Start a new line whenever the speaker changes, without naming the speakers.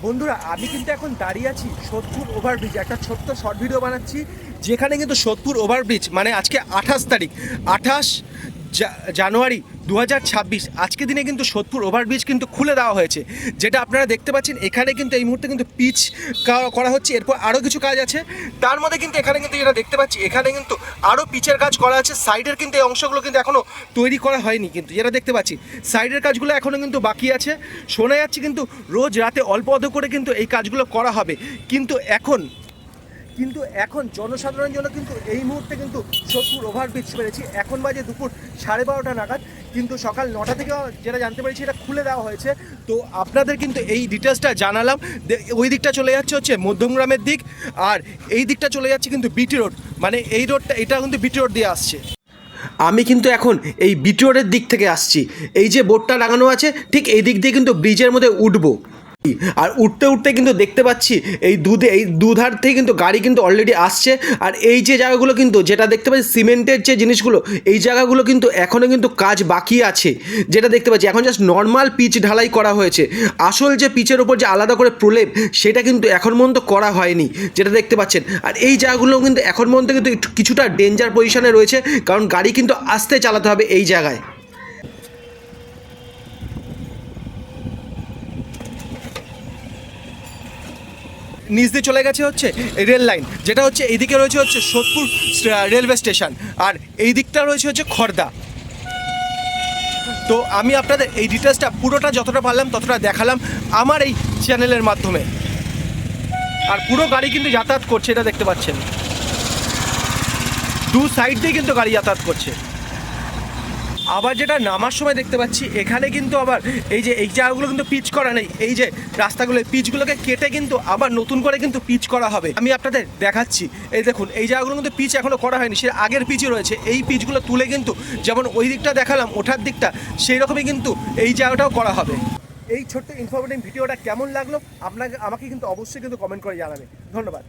বন্ধুরা আমি কিন্তু এখন দাঁড়িয়ে আছি সোদপুর ওভারব্রিজ, একটা ছোট্ট শর্ট ভিডিও বানাচ্ছি যেখানে কিন্তু সোদপুর ওভারব্রিজ মানে আজকে 28 তারিখ 28 জানুয়ারি 2026 আজকে দিনে কিন্তু সোদপুর ওভারব্রিজ কিন্তু খুলে দেওয়া হয়েছে, যেটা আপনারা দেখতে পাচ্ছেন। এখানে কিন্তু এই মুহূর্তে কিন্তু পিচ করা হচ্ছে, এরপর আরও কিছু কাজ আছে। তার মধ্যে কিন্তু এখানে কিন্তু যেটা দেখতে পাচ্ছি এখানে কিন্তু আরও পিচের কাজ করা আছে। সাইডের কিন্তু এই অংশগুলো কিন্তু এখনও তৈরি করা হয়নি, কিন্তু যেটা দেখতে পাচ্ছি সাইডের কাজগুলো এখনও কিন্তু বাকি আছে। শোনা যাচ্ছে কিন্তু রোজ রাতে অল্প অল্প করে কিন্তু এই কাজগুলো করা হবে, কিন্তু এখন জনসাধারণের জন্য কিন্তু এই মুহূর্তে কিন্তু সোদপুর ওভারব্রিজ পেরেছি। এখন বাজে দুপুর 12:30 নাগাদ, কিন্তু সকাল 9টা থেকে যেটা জানতে পেরেছি এটা খুলে দেওয়া হয়েছে। তো আপনাদের কিন্তু এই ডিটেলসটা জানালাম। ওই দিকটা চলে যাচ্ছে হচ্ছে মধ্যমগ্রামের দিক, আর এই দিকটা চলে যাচ্ছে কিন্তু বিটি রোড, মানে এই রোডটা এটা কিন্তু বিটি রোড দিয়ে আসছে। আমি কিন্তু এখন এই বিটি রোডের দিক থেকে আসছি। এই যে বোর্ডটা লাগানো আছে ঠিক এই দিক দিয়ে কিন্তু ব্রিজের মধ্যে উঠবো, আর উঠতে উঠতে কিন্তু দেখতে পাচ্ছি এই দুধার থেকে কিন্তু গাড়ি কিন্তু অলরেডি আসছে। আর এই যে জায়গাগুলো কিন্তু যেটা দেখতে পাচ্ছি সিমেন্টের যে জিনিসগুলো, এই জায়গাগুলো কিন্তু এখনও কিন্তু কাজ বাকি আছে। যেটা দেখতে পাচ্ছি এখন জাস্ট নর্মাল পিচ ঢালাই করা হয়েছে, আসল যে পিচের ওপর যে আলাদা করে প্রলেপ সেটা কিন্তু এখন পর্যন্ত করা হয়নি, যেটা দেখতে পাচ্ছেন। আর এই জায়গাগুলো কিন্তু এখন পর্যন্ত কিন্তু কিছুটা ডেঞ্জার পজিশনে রয়েছে, কারণ গাড়ি কিন্তু আস্তে চালাতে হবে এই জায়গায়। নিচ দিয়ে চলে গেছে হচ্ছে রেল লাইন, যেটা হচ্ছে এইদিকে রয়েছে হচ্ছে সোদপুর রেলওয়ে স্টেশন, আর এই দিকটা রয়েছে হচ্ছে খড়দা। তো আমি আপনাদের এই ডিটেলসটা পুরোটা যতটা পারলাম ততটা দেখালাম আমার এই চ্যানেলের মাধ্যমে। আর পুরো গাড়ি কিন্তু যাতায়াত করছে, এটা দেখতে পাচ্ছেন দু সাইড দিয়ে কিন্তু গাড়ি যাতায়াত করছে। আবার যেটা নামার সময় দেখতে পাচ্ছি এখানে কিন্তু আবার এই যে এই জায়গাগুলো কিন্তু পিচ করা নেই, এই যে রাস্তাগুলো পিচগুলোকে কেটে কিন্তু আবার নতুন করে কিন্তু পিচ করা হবে। আমি আপনাদের দেখাচ্ছি, এই দেখুন এই জায়গাগুলো কিন্তু পিচ এখনও করা হয়নি, সে আগের পিচই রয়েছে। এই পিচগুলো তুলে কিন্তু যেমন ওই দিকটা দেখালাম ওঠার দিকটা, সেই রকমই কিন্তু এই জায়গাটাও করা হবে। এই ছোট্ট ইনফরমেটিভ ভিডিওটা কেমন লাগলো আমাকে কিন্তু অবশ্যই কিন্তু কমেন্ট করে জানাবে। ধন্যবাদ।